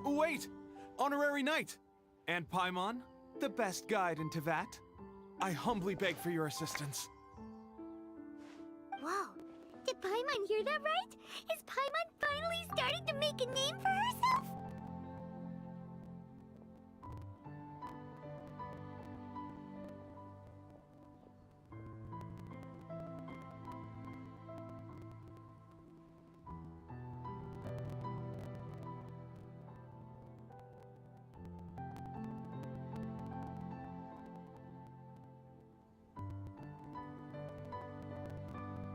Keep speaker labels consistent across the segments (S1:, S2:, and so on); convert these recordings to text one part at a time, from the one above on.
S1: Wait! Honorary Knight! And Paimon, the best guide in Tevat. I humbly beg for your assistance.
S2: Whoa, did Paimon hear that right? Is Paimon finally starting to make a name for herself?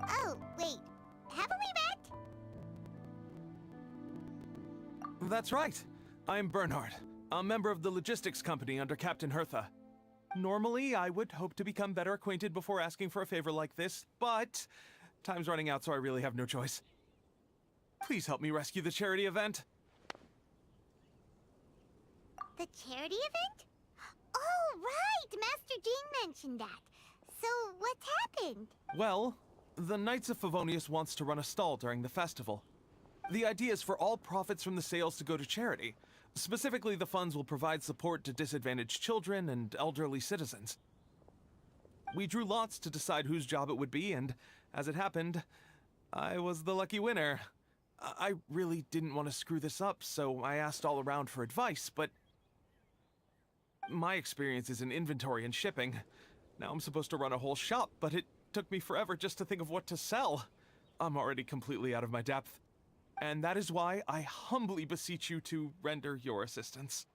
S2: Oh, wait, haven't we met?
S1: That's right. I'm Bernhard, a member of the logistics company under Captain Hertha. Normally, I would hope to become better acquainted before asking for a favor like this, but time's running out, so I really have no choice. Please help me rescue the charity event.
S2: The charity event? Oh, right! Master Jean mentioned that. So, what's happened?
S1: Well, the Knights of Favonius wants to run a stall during the festival. The idea is for all profits from the sales to go to charity. Specifically, the funds will provide support to disadvantaged children and elderly citizens. We drew lots to decide whose job it would be, and as it happened, I was the lucky winner. I really didn't want to screw this up, so I asked all around for advice, but my experience is in inventory and shipping. Now I'm supposed to run a whole shop, but it took me forever just to think of what to sell. I'm already completely out of my depth. And that is why I humbly beseech you to render your assistance.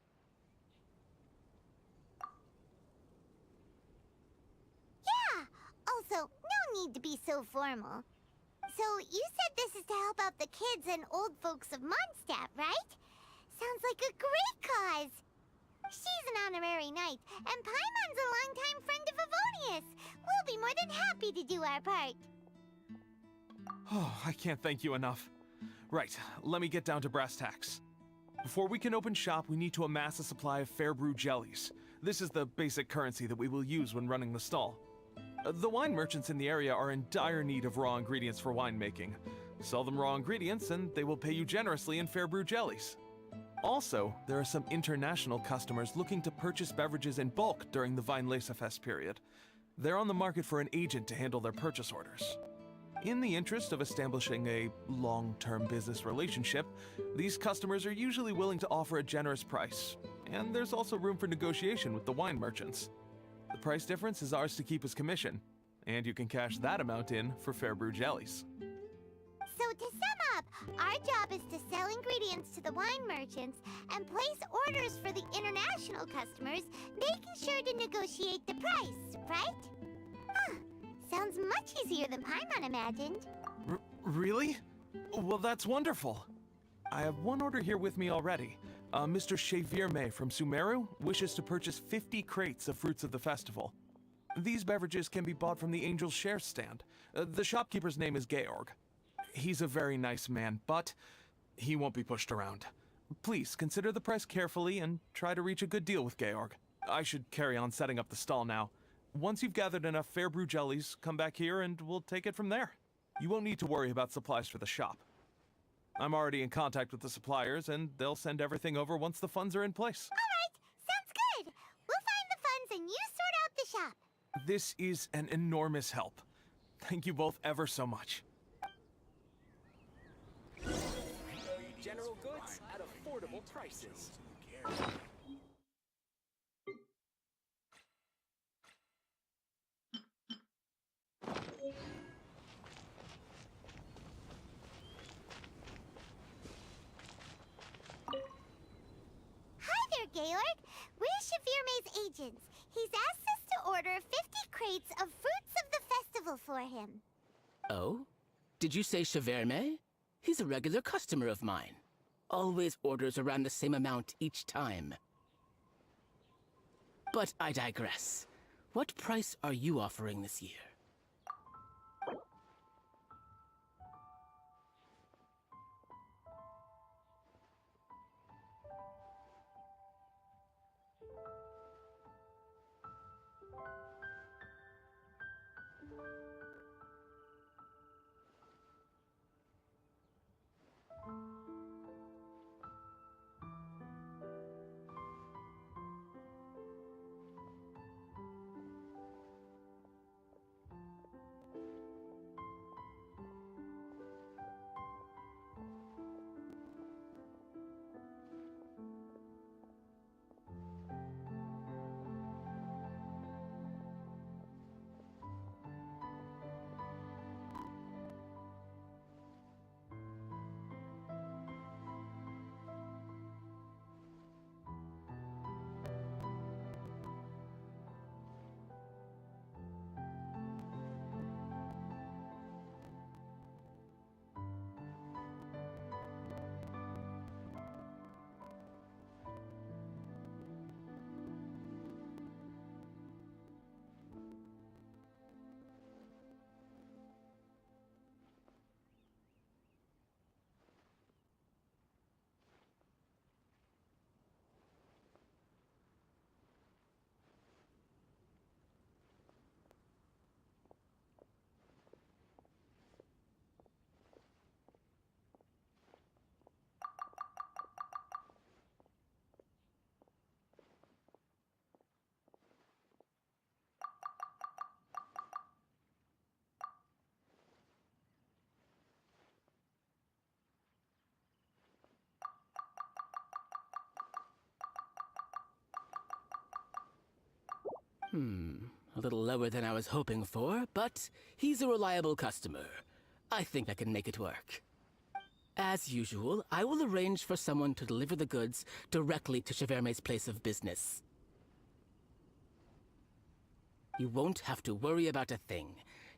S2: Yeah! Also, no need to be so formal. So, you said this is to help out the kids and old folks of Mondstadt, right? Sounds like a great cause! She's an honorary knight, and Paimon's a longtime friend of Favonius. We'll be more than happy to do our part.
S1: Oh, I can't thank you enough. Right, let me get down to brass tacks. Before we can open shop, we need to amass a supply of fair brew jellies. This is the basic currency that we will use when running the stall. The wine merchants in the area are in dire need of raw ingredients for winemaking. Sell them raw ingredients and they will pay you generously in fair brew jellies. Also, there are some international customers looking to purchase beverages in bulk during the Weinlesefest period. They're on the market for an agent to handle their purchase orders. In the interest of establishing a long-term business relationship, these customers are usually willing to offer a generous price, and there's also room for negotiation with the wine merchants. The price difference is ours to keep as commission, and you can cash that amount in for fair brew jellies.
S2: So to sum up, our job is to sell ingredients to the wine merchants and place orders for the international customers, making sure to negotiate the price, right? Huh. Sounds much easier than Paimon imagined.
S1: Really? Well, that's wonderful. I have one order here with me already. Mr. Xavier from Sumeru wishes to purchase 50 crates of fruits of the festival. These beverages can be bought from the Angel's Share stand. The shopkeeper's name is Georg. He's a very nice man, but he won't be pushed around. Please consider the price carefully and try to reach a good deal with Georg. I should carry on setting up the stall now. Once you've gathered enough fair brew jellies, come back here and we'll take it from there. You won't need to worry about supplies for the shop. I'm already in contact with the suppliers and they'll send everything over once the funds are in place.
S2: Alright, sounds good. We'll find the funds and you sort out the shop.
S1: This is an enormous help. Thank you both ever so much.
S3: General goods at affordable prices.
S2: Hi there, Georg. We're Xavier agents. He's asked us to order 50 crates of fruits of the festival for him.
S4: Oh? Did you say Shaverme? He's a regular customer of mine. Always orders around the same amount each time. But I digress. What price are you offering this year? A little lower than I was hoping for, but he's a reliable customer. I think I can make it work. As usual, I will arrange for someone to deliver the goods directly to Cheverme's place of business. You won't have to worry about a thing.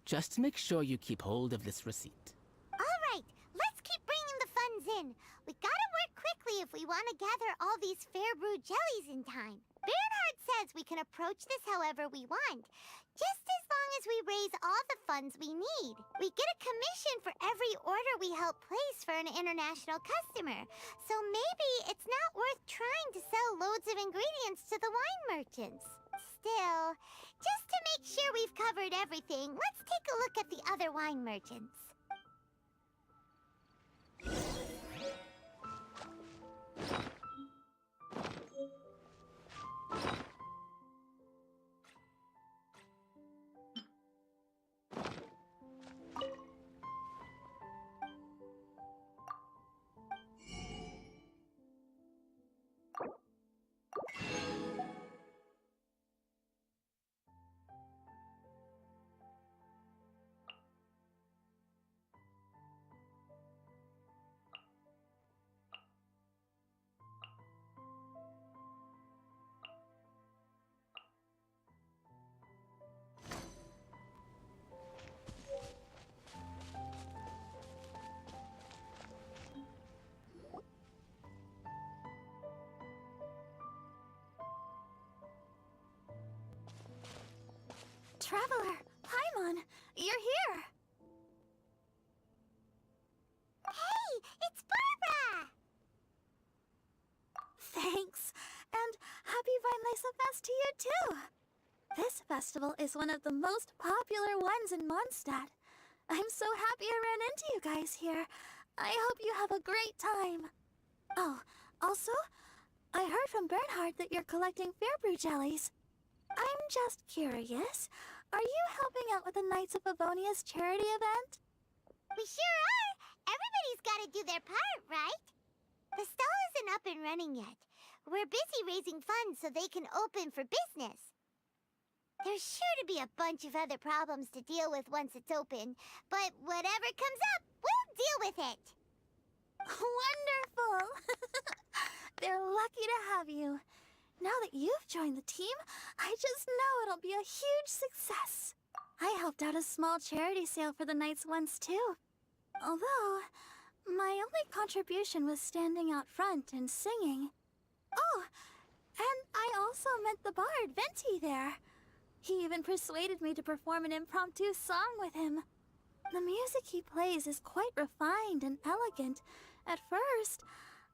S4: Just make sure you keep hold of this receipt.
S2: All right, let's keep bringing the funds in. We gotta work quickly if we want to gather all these fair brew jellies in time. Bernhard says we can approach this however we want, just as long as we raise all the funds we need. We get a commission for every order we help place for an international customer, so maybe it's not worth trying to sell loads of ingredients to the wine merchants. Still, just to make sure we've covered everything, let's take a look at the other wine merchants.
S5: Traveler, Paimon, you're here!
S2: Hey, it's Barbara!
S5: Thanks, and happy Weinlese Fest to you too! This festival is one of the most popular ones in Mondstadt. I'm so happy I ran into you guys here. I hope you have a great time. Oh, also, I heard from Bernhard that you're collecting Fairbrew jellies. I'm just curious, are you helping out with the Knights of Favonia's charity event?
S2: We sure are! Everybody's gotta do their part, right? The stall isn't up and running yet. We're busy raising funds so they can open for business. There's sure to be a bunch of other problems to deal with once it's open, but whatever comes up, we'll deal with it.
S5: Wonderful! They're lucky to have you. Now that you've joined the team, I just know it'll be a huge success. I helped out a small charity sale for the Knights once too. Although, my only contribution was standing out front and singing. Oh, and I also met the bard, Venti, there. He even persuaded me to perform an impromptu song with him. The music he plays is quite refined and elegant. At first,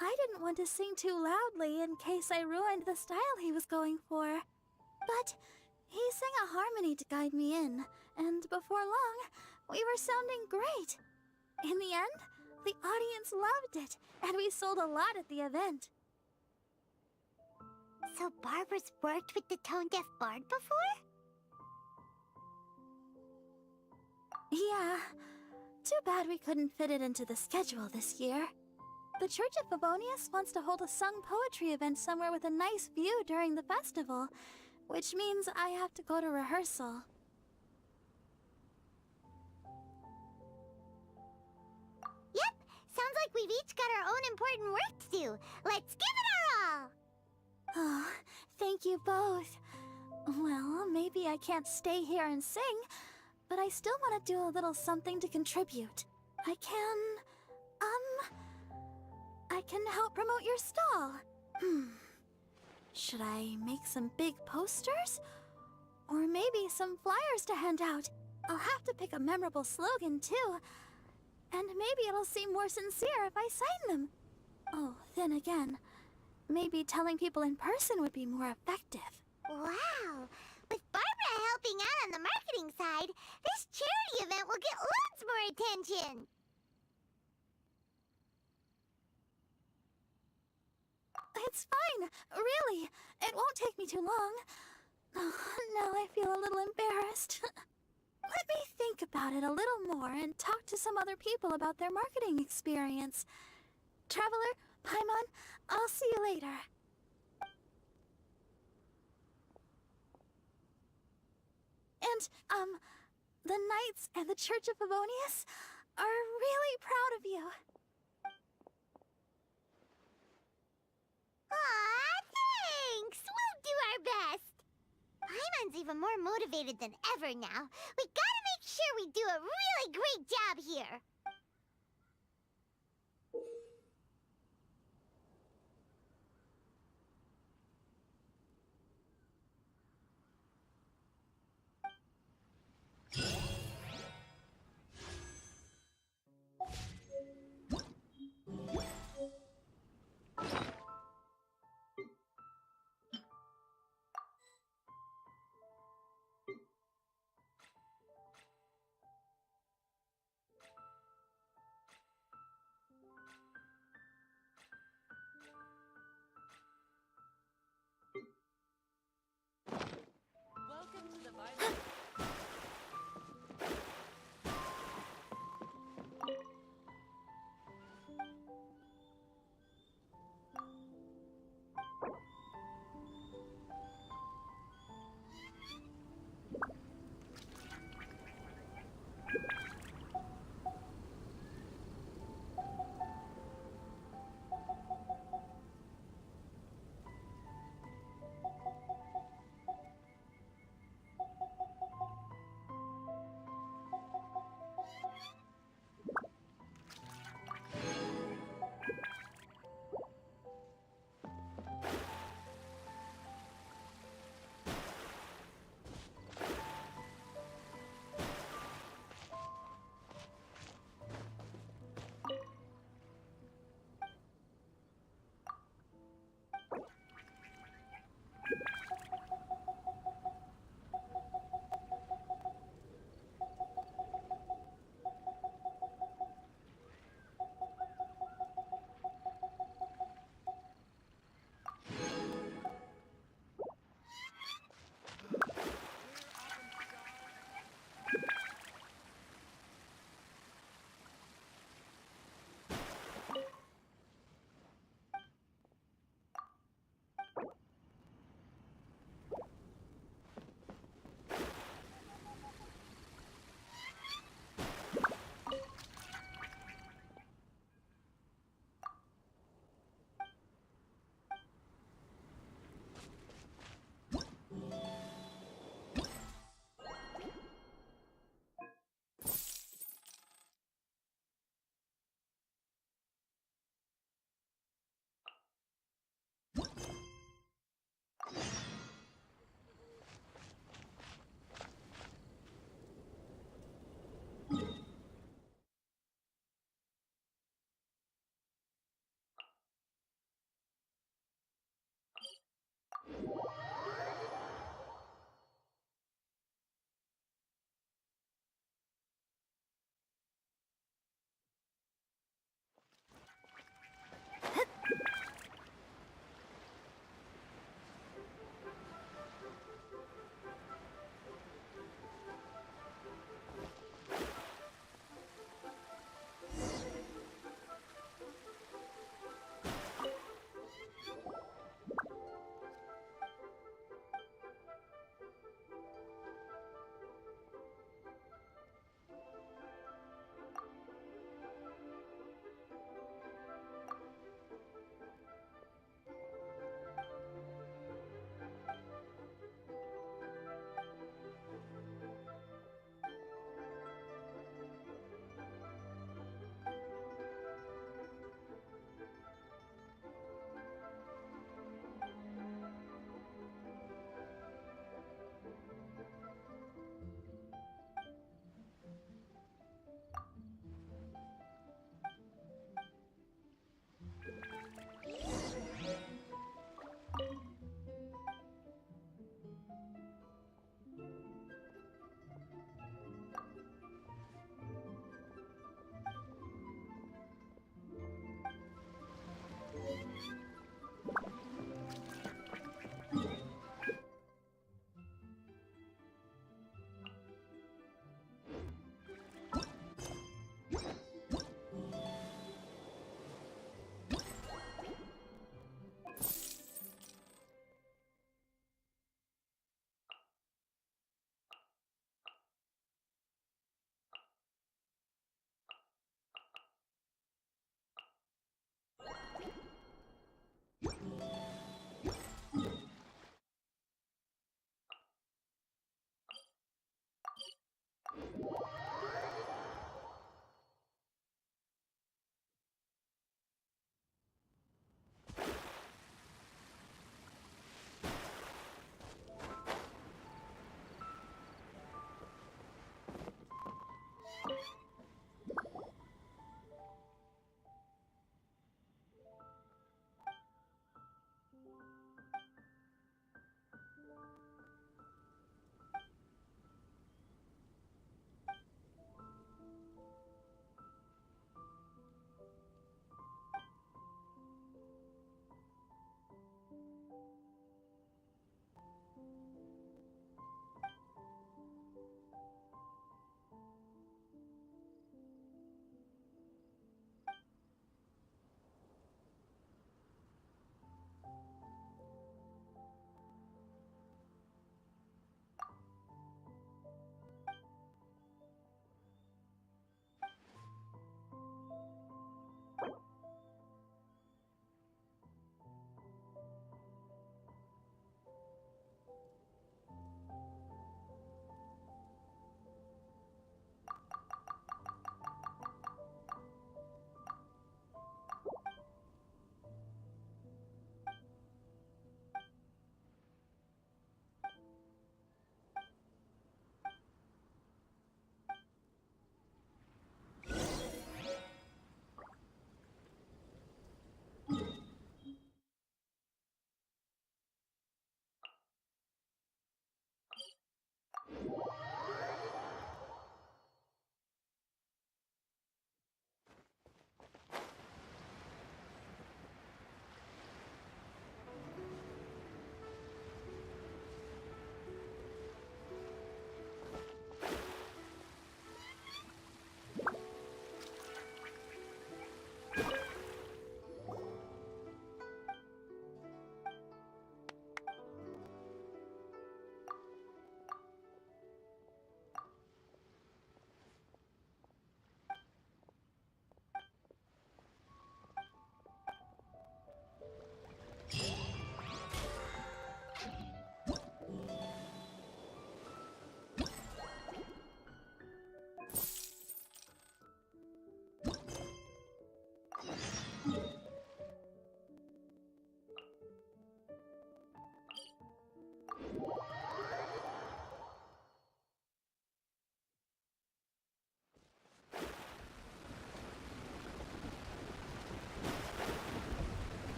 S5: I didn't want to sing too loudly in case I ruined the style he was going for. But he sang a harmony to guide me in, and before long, we were sounding great. In the end, the audience loved it, and we sold a lot at the event.
S2: So Barbara's worked with the tone-deaf bard before?
S5: Yeah. Too bad we couldn't fit it into the schedule this year. The Church of Favonius wants to hold a sung poetry event somewhere with a nice view during the festival, which means I have to go to rehearsal.
S2: Yep, sounds like we've each got our own important work to do. Let's give it our all!
S5: Oh, thank you both. Well, maybe I can't stay here and sing, but I still want to do a little something to contribute. I can help promote your stall. Should I make some big posters? Or maybe some flyers to hand out? I'll have to pick a memorable slogan, too. And maybe it'll seem more sincere if I sign them. Oh, then again, maybe telling people in person would be more effective.
S2: Wow! With Barbara helping out on the marketing side, this charity event will get loads more attention!
S5: It's fine, really. It won't take me too long. Oh, now I feel a little embarrassed. Let me think about it a little more and talk to some other people about their marketing experience. Traveler, Paimon, I'll see you later. And, the Knights and the Church of Favonius are really proud of you.
S2: Aw, thanks! We'll do our best! Paimon's even more motivated than ever now. We gotta make sure we do a really great job here!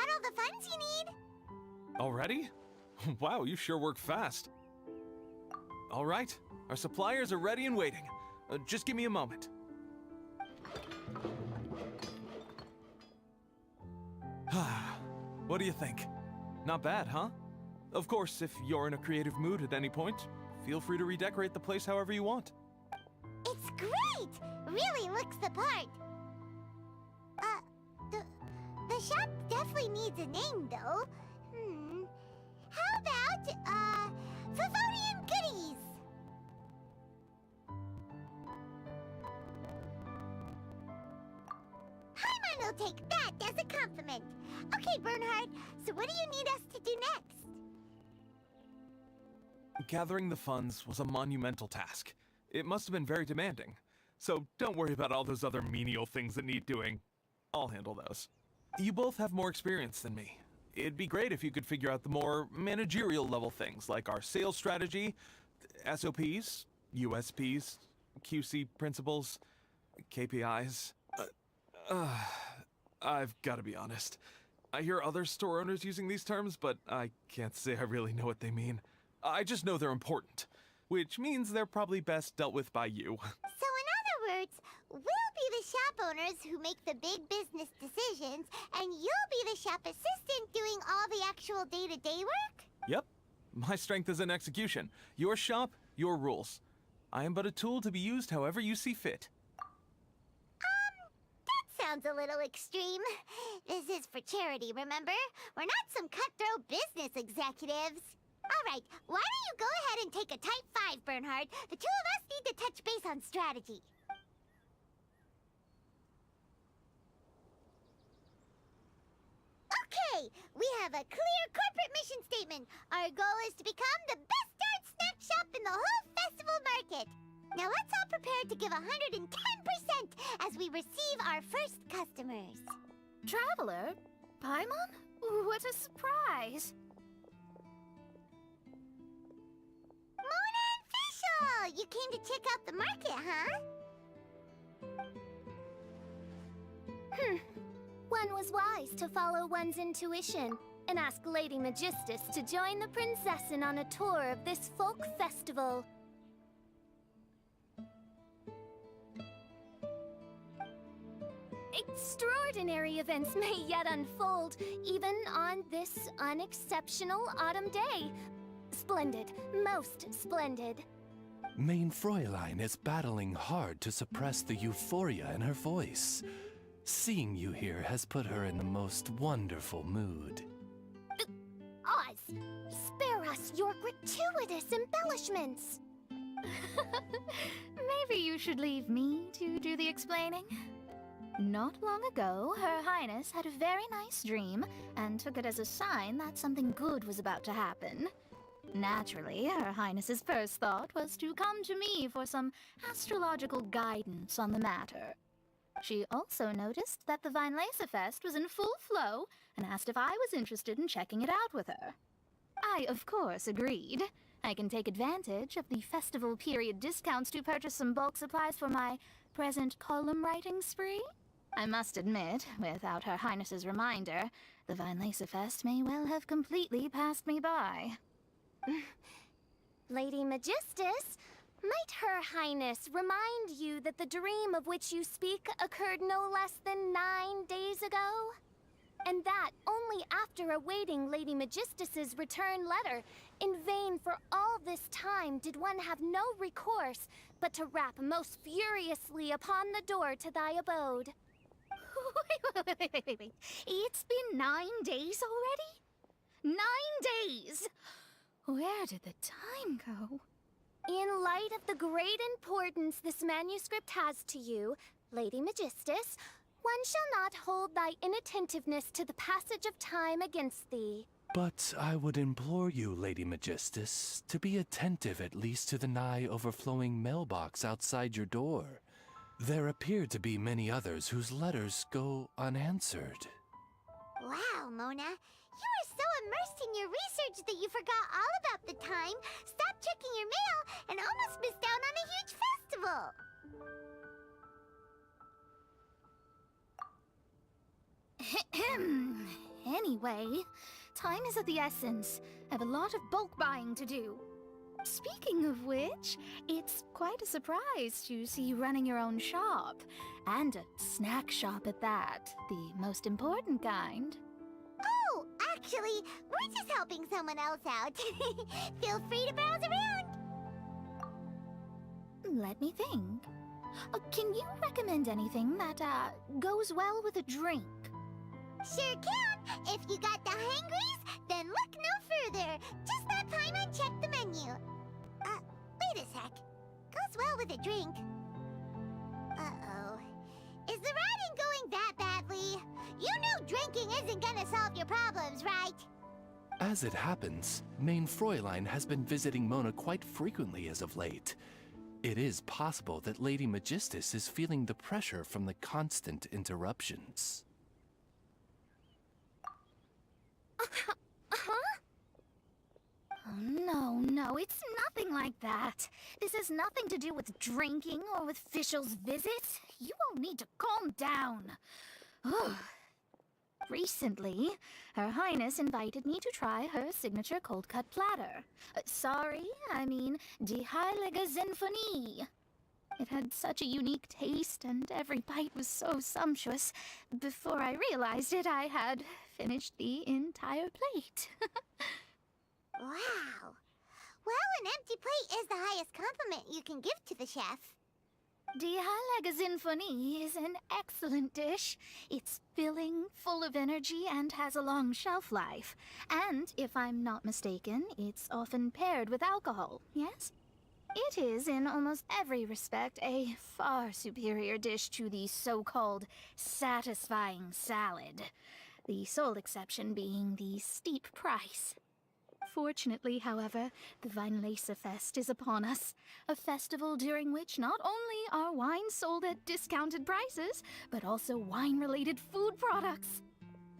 S2: got all the funds you need.
S1: Already? Wow, you sure work fast. All right, our suppliers are ready and waiting. Just give me a moment. What do you think? Not bad, huh? Of course, if you're in a creative mood at any point, feel free to redecorate the place however you want.
S2: It's great! Really looks the part. The shop definitely needs a name, though. How about, Favonian Goodies? Paimon will take that as a compliment. Okay, Bernhard, so what do you need us to do next?
S1: Gathering the funds was a monumental task. It must have been very demanding. So don't worry about all those other menial things that need doing. I'll handle those. You both have more experience than me. It'd be great if you could figure out the more managerial level things like our sales strategy, SOPs, USPs, QC principles, KPIs. I've got to be honest. I hear other store owners using these terms, but I can't say I really know what they mean. I just know they're important, which means they're probably best dealt with by you.
S2: So in other words, we'll be the shop owners who make the big business decisions, and you'll be the shop assistant doing all the actual day-to-day work?
S1: Yep. My strength is in execution. Your shop, your rules. I am but a tool to be used however you see fit.
S2: That sounds a little extreme. This is for charity, remember? We're not some cutthroat business executives. All right, why don't you go ahead and take a type 5, Bernhard? The two of us need to touch base on strategy. Okay, we have a clear corporate mission statement. Our goal is to become the best darn snack shop in the whole festival market. Now let's all prepare to give 110% as we receive our first customers.
S5: Traveler? Paimon? What a surprise!
S2: Mona and Fischl! You came to check out the market, huh?
S6: One was wise to follow one's intuition and ask Lady Magistus to join the Prinzessin on a tour of this folk festival. Extraordinary events may yet unfold, even on this unexceptional autumn day. Splendid, most splendid.
S7: Mein Fräulein is battling hard to suppress the euphoria in her voice. Seeing you here has put her in the most wonderful mood.
S6: Oz, spare us your gratuitous embellishments.
S5: Maybe you should leave me to do the explaining. Not long ago, Her Highness had a very nice dream and took it as a sign that something good was about to happen. Naturally, Her Highness's first thought was to come to me for some astrological guidance on the matter. She also noticed that the Weinlesefest was in full flow and asked if I was interested in checking it out with her. I, of course, agreed. I can take advantage of the festival period discounts to purchase some bulk supplies for my present column writing spree. I must admit, without Her Highness's reminder, the Weinlesefest may well have completely passed me by.
S6: Lady Magistus, might Her Highness remind you that the dream of which you speak occurred no less than 9 days ago? And that only after awaiting Lady Magistus's return letter. In vain for all this time did one have no recourse but to rap most furiously upon the door to thy abode.
S5: Wait. It's been 9 days already? 9 days! Where did the time go?
S6: In light of the great importance this manuscript has to you, Lady Magistus, one shall not hold thy inattentiveness to the passage of time against thee.
S7: But I would implore you, Lady Magistus, to be attentive at least to the nigh overflowing mailbox outside your door. There appear to be many others whose letters go unanswered.
S2: Wow, Mona. You were so immersed in your research that you forgot all about the time, stopped checking your mail, and almost missed out on a huge festival.
S5: anyway. Time is of the essence. I have a lot of bulk buying to do. Speaking of which, it's quite a surprise to see you running your own shop. And a snack shop at that. The most important kind.
S2: Oh, actually, we're just helping someone else out. Feel free to browse around.
S5: Let me think. Can you recommend anything that, goes well with a drink?
S2: Sure can. If you got the hangries, then look no further. Just let Paimon check the menu. Wait a sec. Goes well with a drink. Uh-oh. Is the riding going that badly? You know drinking isn't gonna solve your problems, right?
S7: As it happens, Main Fräulein has been visiting Mona quite frequently as of late. It is possible that Lady Magistus is feeling the pressure from the constant interruptions.
S5: Oh, no, it's nothing like that. This has nothing to do with drinking or with officials' visits. You all need to calm down. Recently, Her Highness invited me to try her signature cold-cut platter. I mean Die Heilige Sinfonie. It had such a unique taste, and every bite was so sumptuous. Before I realized it, I had finished the entire plate.
S2: Wow. Well, an empty plate is the highest compliment you can give to the chef.
S5: Die Heilige Sinfonie is an excellent dish. It's filling, full of energy, and has a long shelf life. And, if I'm not mistaken, it's often paired with alcohol, yes? It is, in almost every respect, a far superior dish to the so-called satisfying salad. The sole exception being the steep price. Fortunately, however, the Weinlese Fest is upon us, a festival during which not only are wines sold at discounted prices, but also wine-related food products.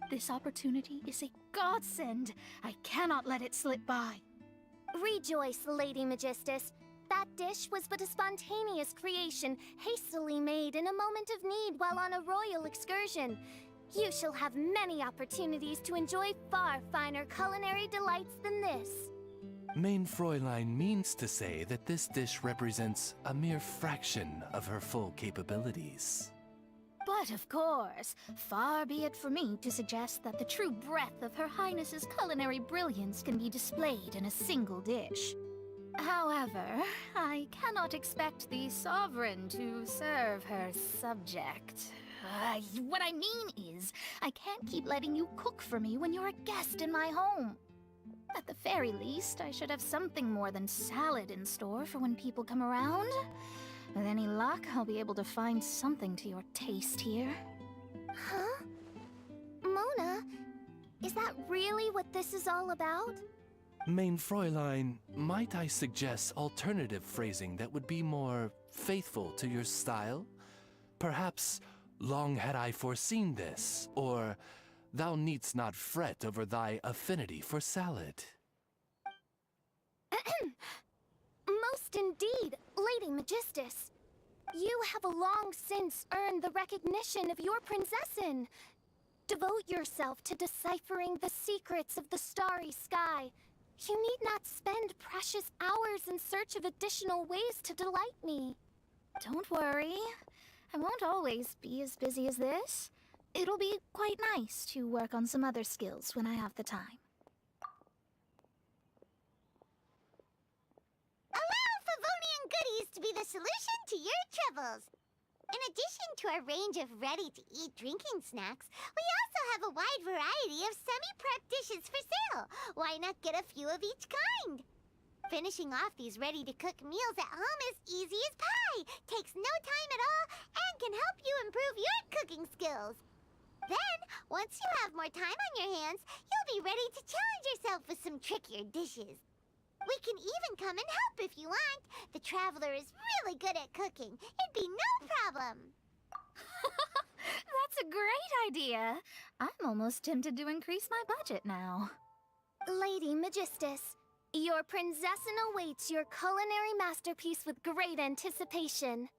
S5: This opportunity is a godsend. I cannot let it slip by.
S6: Rejoice, Lady Magistus. That dish was but a spontaneous creation, hastily made in a moment of need while on a royal excursion. You shall have many opportunities to enjoy far finer culinary delights than this.
S7: Main Fräulein means to say that this dish represents a mere fraction of her full capabilities.
S5: But of course, far be it for me to suggest that the true breadth of Her Highness's culinary brilliance can be displayed in a single dish. However, I cannot expect the sovereign to serve her subject. What I mean is, I can't keep letting you cook for me when you're a guest in my home. At the very least, I should have something more than salad in store for when people come around. With any luck, I'll be able to find something to your taste here.
S6: Huh? Mona, is that really what this is all about?
S7: Main Fräulein, might I suggest alternative phrasing that would be more faithful to your style? Perhaps, long had I foreseen this, or thou needst not fret over thy affinity for salad.
S6: Most indeed, Lady Magistus. You have long since earned the recognition of your princessin. Devote yourself to deciphering the secrets of the starry sky. You need not spend precious hours in search of additional ways to delight me.
S5: Don't worry. I won't always be as busy as this. It'll be quite nice to work on some other skills when I have the time.
S2: Allow Favonian goodies to be the solution to your troubles. In addition to our range of ready-to-eat drinking snacks, we also have a wide variety of semi-prep dishes for sale. Why not get a few of each kind? Finishing off these ready-to-cook meals at home is easy as pie, takes no time at all, and can help you improve your cooking skills. Then, once you have more time on your hands, you'll be ready to challenge yourself with some trickier dishes. We can even come and help if you want. The Traveler is really good at cooking. It'd be no problem.
S5: That's a great idea. I'm almost tempted to increase my budget now.
S6: Lady Magistus, your princessin awaits your culinary masterpiece with great anticipation.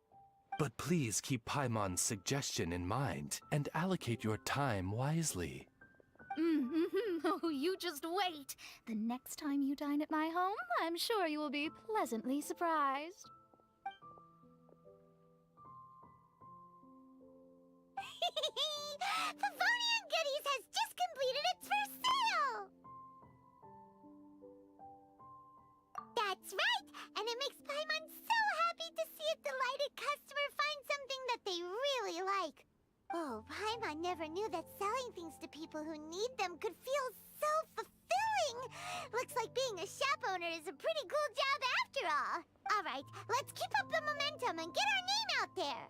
S7: But please keep Paimon's suggestion in mind and allocate your time wisely.
S5: Oh, you just wait. The next time you dine at my home, I'm sure you will be pleasantly surprised.
S2: Favonian Goodies has just completed its first sale! That's right! And it makes Paimon so happy to see a delighted customer find something that they really like. Oh, Paimon never knew that selling things to people who need them could feel so fulfilling! Looks like being a shop owner is a pretty cool job after all. Alright, let's keep up the momentum and get our name out there!